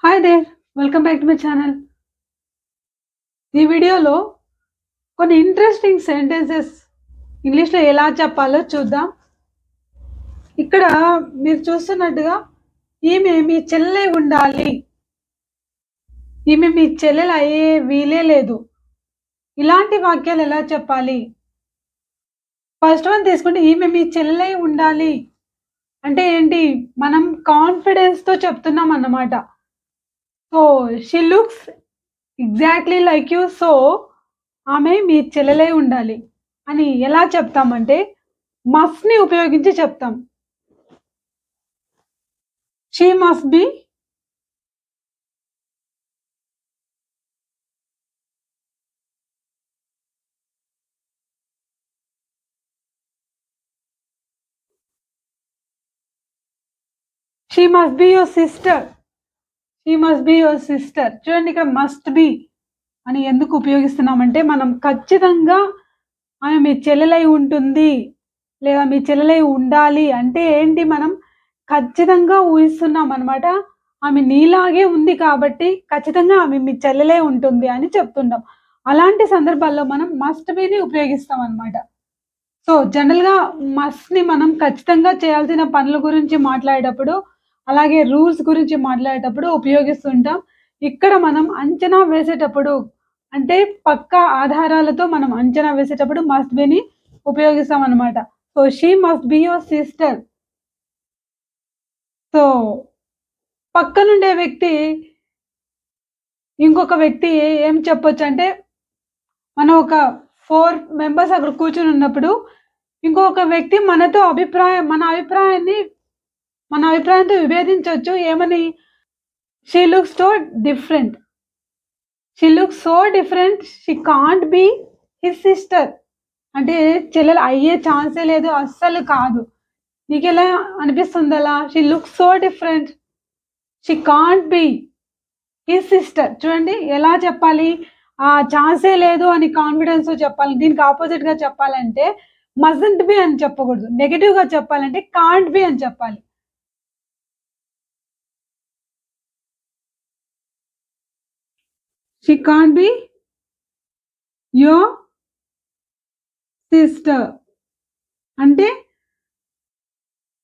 Hi there! Welcome back to my channel. ఈ వీడియోలో కొన్ని ఇంట్రెస్టింగ్ సెంటెన్సెస్ ఇంగ్లీష్‌లో ఎలా చెప్పాలో చూద్దాం. ఇక్కడ మీరు చూస్తున్నట్టుగా ఈమె మీ చెల్లెలై ఉండాలి. ఈమె మీ చెల్లెలు అయ్యే వీలే లేదు. ఇలాంటి వాక్యాలు ఎలా చెప్పాలి? ఫస్ట్ వన్ తీసుకుంటే ఈమె మీ చెల్లెలై ఉండాలి. అంటే ఏంటి? మనం కాన్ఫిడెన్స్‌తో చెప్తున్నాం అన్నమాట. So, she looks exactly like you. So, ఆమె మీ చెల్లెలై ఉండాలి అని ఎలా చెప్తామంటే మస్ట్‌ని ఉపయోగించి చెప్తాం. She must B she must be your sister. She must be your sister. చూడండి, ఇక్కడ మస్ట్ బి అని ఎందుకు ఉపయోగిస్తున్నామంటే మనం ఖచ్చితంగా ఆమె మీ చెల్లెలై ఉంటుంది లేదా మీ చెల్లెలై ఉండాలి అంటే ఏంటి, మనం ఖచ్చితంగా ఊహిస్తున్నాం అనమాట. ఆమె నీలాగే ఉంది కాబట్టి ఖచ్చితంగా ఆమె మీ చెల్లెలై ఉంటుంది అని చెప్తుంటాం. అలాంటి సందర్భాల్లో మనం మస్ట్ బిని ఉపయోగిస్తాం అనమాట. సో, జనరల్‌గా మస్ట్‌ని మనం ఖచ్చితంగా చేయాల్సిన పనుల గురించి మాట్లాడేటప్పుడు, అలాగే రూల్స్ గురించి మాట్లాడేటప్పుడు ఉపయోగిస్తుంటాం. ఇక్కడ మనం అంచనా వేసేటప్పుడు అంటే పక్కా ఆధారాలతో మనం అంచనా వేసేటప్పుడు మస్ట్ బిని ఉపయోగిస్తామనమాట. So, she must be your sister. So, పక్కనుండే వ్యక్తి ఇంకొక వ్యక్తి ఏం చెప్పొచ్చంటే, మనం ఒక 4 మెంబర్స్ అక్కడ కూర్చొనున్నప్పుడు, ఇంకొక వ్యక్తి మన అభిప్రాయంతో విభేదించొచ్చు. ఏమని? She looks so different. She looks so different. She can't be his sister. అంటే చెల్లెలు అయ్యే ఛాన్సే లేదు. అస్సలు కాదు. నీకెలా అనిపిస్తుంది అలా? She looks so different. She can't be his sister. చూడండి ఎలా చెప్పాలి? ఛాన్సే లేదు అని కాన్ఫిడెన్స్‌తో చెప్పాలి. దీనికి అపోజిట్‌గా చెప్పాలంటే మస్టంట్ బి అని చెప్పకూడదు. నెగెటివ్‌గా చెప్పాలంటే కాంట్ బి అని చెప్పాలి. She can't be your sister. అంటే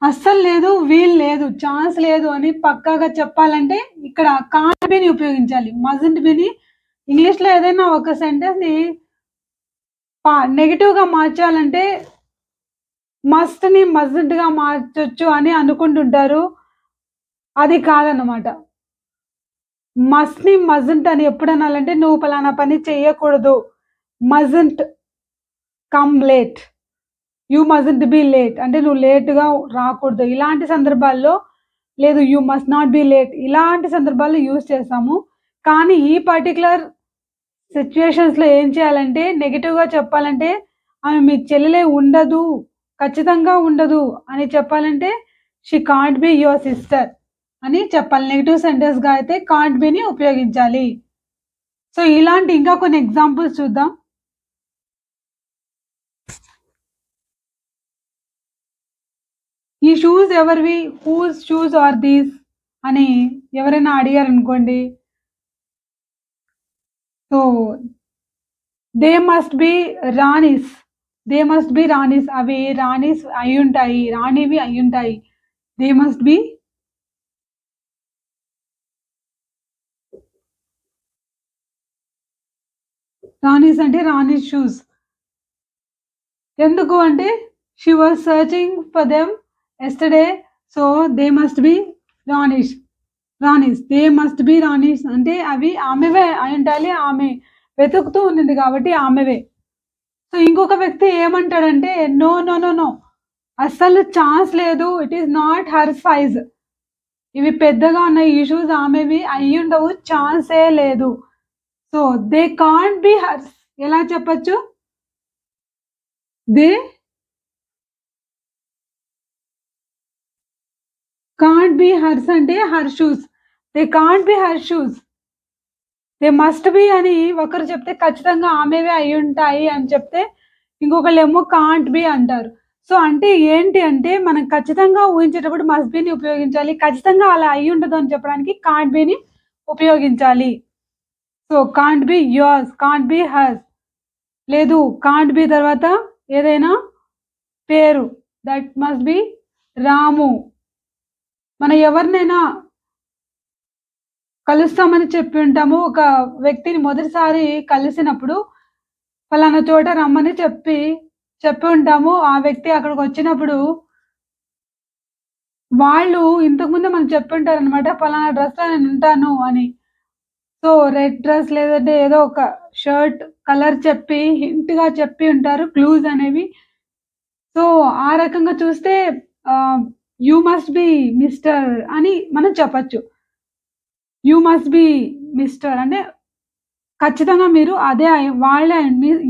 అస్సలు లేదు, వీలు లేదు, ఛాన్స్ లేదు అని పక్కాగా చెప్పాలంటే ఇక్కడ కాంట్ బిని ఉపయోగించాలి. మస్టంట్ బిని ఇంగ్లీష్‌లో ఏదైనా ఒక సెంటెన్స్‌ని నెగెటివ్‌గా మార్చాలంటే మస్ట్‌ని మస్టంట్‌గా మార్చొచ్చు అని అనుకుంటుంటారు. అది కాదన్నమాట. మస్ట్‌ని మస్టంట్ అని ఎప్పుడనాలంటే నువ్వు పలానా పని చెయ్యకూడదు. Mustn't come late. You mustn't be late. అంటే నువ్వు లేట్‌గా రాకూడదు. ఇలాంటి సందర్భాల్లో లేదు, you must not be late. ఇలాంటి సందర్భాల్లో యూజ్ చేస్తాము. కానీ ఈ పర్టిక్యులర్ సిట్యుయేషన్స్‌లో ఏం చేయాలంటే నెగెటివ్‌గా చెప్పాలంటే ఆమె మీ చెల్లెలై ఉండదు, ఖచ్చితంగా ఉండదు అని చెప్పాలంటే she can't be your sister అని చెప్పాలి. నెగెటివ్ సెంటెన్స్‌గా అయితే కాంట్ బిని ఉపయోగించాలి. సో, ఇలాంటి ఇంకా కొన్ని ఎగ్జాంపుల్స్ చూద్దాం. ఈ షూస్ ఎవరివి? హూస్ షూస్ ఆర్ దీస్ అని ఎవరైనా అడిగారనుకోండి. So, they must be Rani's. They must be Rani's. అవి రాణీస్ అయ్యుంటాయి. రాణివి అయ్యుంటాయి. దే మస్ట్ బి రాణీస్ అంటే రాణి షూస్. ఎందుకు అంటే she was searching for them yesterday. So, they must be Rani's. Rani's. They must be Rani's అంటే అవి ఆమెవే అయ్యుండాలి. ఆమె వెతుకుతూ ఉన్నింది కాబట్టి ఆమెవే. సో, ఇంకొక వ్యక్తి ఏమంటాడంటే నో, నో, నో, నో. అస్సలు ఛాన్స్ లేదు. It is not her size. ఇవి పెద్దగా ఉన్నాయి. ఈ షూస్ ఆమెవి అయ్యుండవు. ఛాన్సే లేదు. So, they can't be hurts. ఎలా చెప్పొచ్చు? దే కాంట్ బి హర్స్ అంటే her shoes. They can't be her shoes. They must B అని ఒకరు చెప్తే ఖచ్చితంగా ఆమెవే అయ్యుంటాయి అని చెప్తే ఇంకొకళ్ళేమో కాంట్ బి అంటారు. సో, అంటే ఏంటి అంటే మనం ఖచ్చితంగా ఊహించేటప్పుడు మస్ట్ బిని ఉపయోగించాలి. ఖచ్చితంగా అలా అయ్యుండదు అని చెప్పడానికి కాంట్ బిని ఉపయోగించాలి. So can't be yours, can't be hurts. లేదు కాంట్ బి తర్వాత ఏదైనా పేరు, దట్ మస్ట్ బి రాము. మనం ఎవరినైనా కలుస్తామని చెప్పి ఉంటాము. ఒక వ్యక్తిని మొదటిసారి కలిసినప్పుడు ఫలానా చోట రమ్మని చెప్పి ఉంటాము. ఆ వ్యక్తి అక్కడికొచ్చినప్పుడు వాళ్ళు ఇంతకుముందే మనకు చెప్పుంటారనమాట. ఫలానా డ్రెస్‌లో నేనుంటాను అని. సో, రెడ్ డ్రెస్ లేదంటే ఏదో ఒక షర్ట్ కలర్ చెప్పి హింట్‌గా చెప్పి ఉంటారు క్లూస్ అనేవి. సో, ఆ రకంగా చూస్తే యూ మస్ట్ బి మిస్టర్ అని మనం చెప్పొచ్చు. యూ మస్ట్ బి మిస్టర్ అంటే ఖచ్చితంగా మీరు అదే వాళ్ళే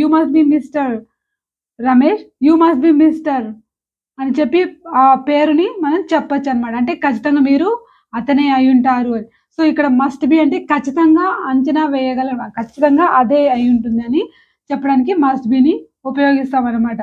you must be mister Ramesh, you must be mister అని చెప్పి ఆ పేరుని మనం చెప్పొచ్చనమాట. అంటే ఖచ్చితంగా మీరు అతనే అయ్యుంటారు అని. సో, ఇక్కడ మస్ట్ బి అంటే ఖచ్చితంగా అంచనా వేయగలం. ఖచ్చితంగా అదే అయ్యుంటుంది అని చెప్పడానికి మస్ట్ బిని ఉపయోగిస్తామనమాట.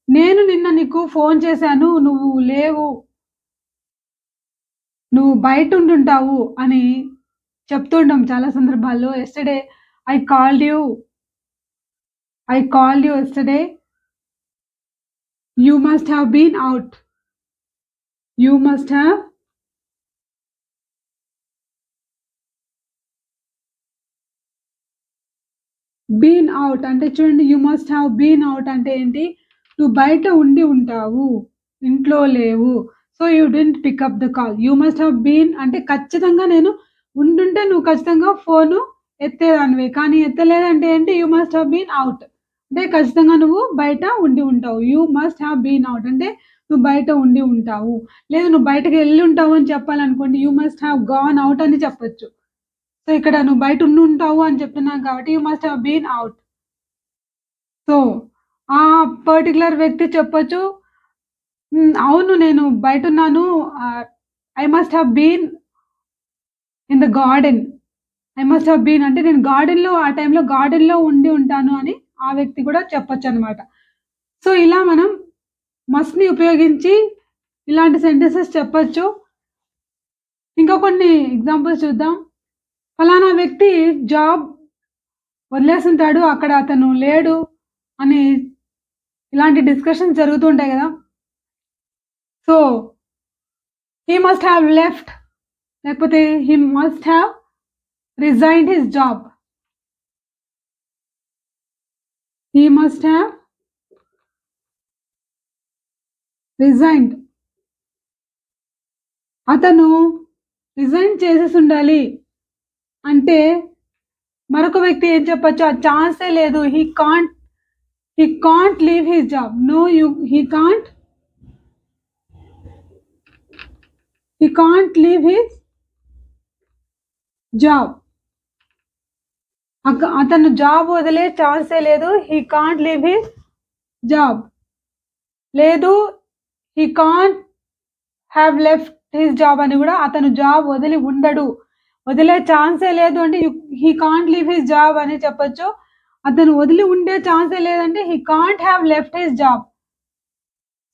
నేను నిన్న నీకు ఫోను చేశాను. నువ్వు లేవు. నువ్వు బయటుండుంటావు అని చెప్తూ ఉంటాం చాలా సందర్భాల్లో. Yesterday I called you. I called you yesterday. You must have been out. You must have been out అంటే చూడండి you must have been out అంటే ఏంటి? నువ్వు బయట ఉండి ఉంటావు. ఇంట్లో లేవు. So, you didn't pick up the call. You must have been అంటే ఖచ్చితంగా నేను ఉండుంటే నువ్వు ఖచ్చితంగా ఫోను ఎత్తేదానివి. కానీ ఎత్తలేదంటే ఏంటి? You must have been out. అంటే ఖచ్చితంగా నువ్వు బయట ఉండి ఉంటావు. You must have been out అంటే నువ్వు బయట ఉండి ఉంటావు. లేదు నువ్వు బయటకెళ్ళి ఉంటావు అని చెప్పాలనుకోండి you must have gone out అని చెప్పొచ్చు. సో, ఇక్కడ నువ్వు బయట ఉండుంటావు అని చెప్తున్నాను కాబట్టి you must have been out. So, ఆ పర్టిక్యులర్ వ్యక్తి చెప్పొచ్చు. అవును నేను బయటున్నాను. I must have been in the garden. I must have been అంటే నేను గార్డెన్‌లో ఆ టైంలో గార్డెన్‌లో ఉండి ఉంటాను అని ఆ వ్యక్తి కూడా చెప్పొచ్చనమాట. సో, ఇలా మనం మస్ట్‌ని ఉపయోగించి ఇలాంటి సెంటెన్సెస్ చెప్పొచ్చు. ఇంకా కొన్ని ఎగ్జాంపుల్స్ చూద్దాం. ఫలానా వ్యక్తి జాబ్ వదిలేసుంటాడు. అక్కడ అతను లేడు అని ఇలాంటి డిస్కషన్స్ జరుగుతూ ఉంటాయి గదా! So, he must have left లేకపోతే he must have resigned his job. He must have resigned. అతను రిజైన్ చేసేసుండాలి అంటే మరొక వ్యక్తి ఏం చెప్పొచ్చు? ఆ ఛాన్సే లేదు. He can't leave his job. No he can't leave his job. అతను జాబ్ వదిలే ఛాన్సే లేదు. He can't leave his job. లేదు he can't have left his job అని కూడా అతను జాబ్ వదిలి ఉండడు. వదిలే ఛాన్సే లేదు అంటే he can't leave his job అని చెప్పొచ్చు. అతను వదిలి ఉండే ఛాన్సే లేదంటే he can't have left his job.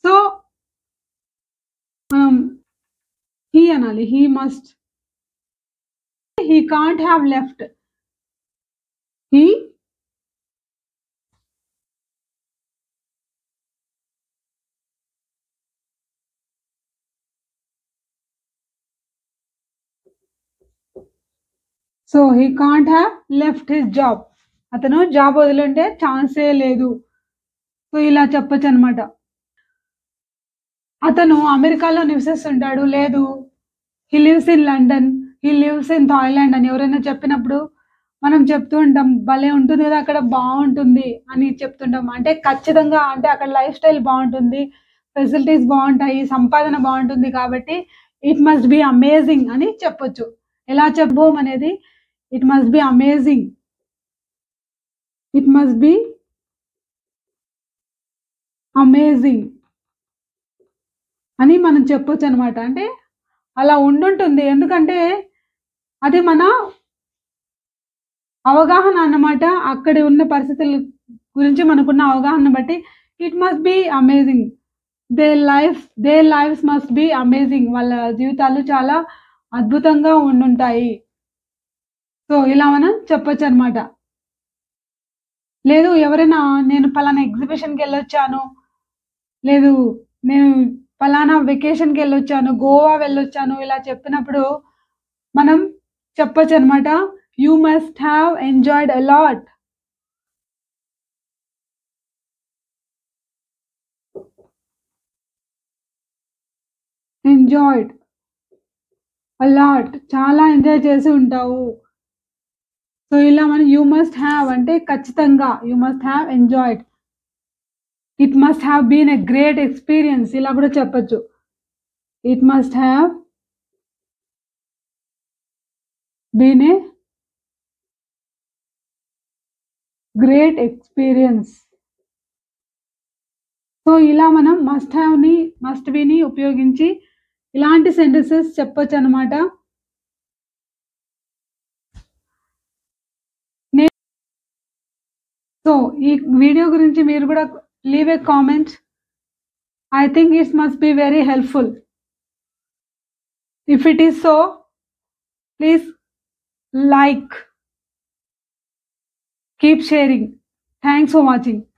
So, he అనాలి. He must. He can't have left. He so, he can't have left his job. అతను జాబ్ వదిలుండే ఛాన్సే లేదు. సో, ఇలా చెప్పొచ్చనమాట. అతను అమెరికాలో నివసిస్తుంటాడు. లేదు he lives in London. He lives in Thailand అని ఎవరైనా చెప్పినప్పుడు మనం చెప్తూ ఉంటాం. భలే ఉంటుంది కదా! అక్కడ బావుంటుంది అని చెప్తుంటాం. అంటే ఖచ్చితంగా అంటే అక్కడ లైఫ్ స్టైల్ బావుంటుంది. ఫెసిలిటీస్ బావుంటాయి. సంపాదన బావుంటుంది కాబట్టి ఇట్ మస్ట్ బి అమేజింగ్ అని చెప్పొచ్చు. ఎలా చెప్పబోం అనేది it must be amazing. It must be amazing అని మనం చెప్పొచ్చనమాట. అంటే అలా ఉండుంటుంది. ఎందుకంటే అది మన అవగాహన అన్నమాట. అక్కడ ఉన్న పరిస్థితుల గురించి మనకున్న అవగాహనను బట్టి it must be amazing. There lives must be amazing. వాళ్ళ జీవితాలు చాలా అద్భుతంగా ఉండుంటాయి. సో, ఇలా మనం చెప్పొచ్చనమాట. లేదు ఎవరైనా నేను పలానా ఎగ్జిబిషన్‌కెళ్ళొచ్చాను. లేదు నేను పలానా వెకేషన్‌కెళ్ళొచ్చాను. గోవా వెళ్ళొచ్చాను. ఇలా చెప్పినప్పుడు మనం చెప్పొచ్చనమాట. You must have enjoyed a lot. Enjoyed a lot. చాలా ఎంజాయ్ చేసి ఉంటావు. సో, ఇలా మనం యూ మస్ట్ హావ్ అంటే ఖచ్చితంగా. You must have enjoyed. It must have been a great experience ఇలా కూడా చెప్పొచ్చు. It must have been a great experience. So, ఇలా మనం మస్ట్ హావ్‌ని, మస్ట్ బీని ఉపయోగించి ఇలాంటి సెంటెన్సెస్ చెప్పొచ్చనమాట. సో, ఈ వీడియో గురించి మీరు కూడా leave a comment. I think it must be very helpful. If it is so, please like, keep sharing. Thanks for watching.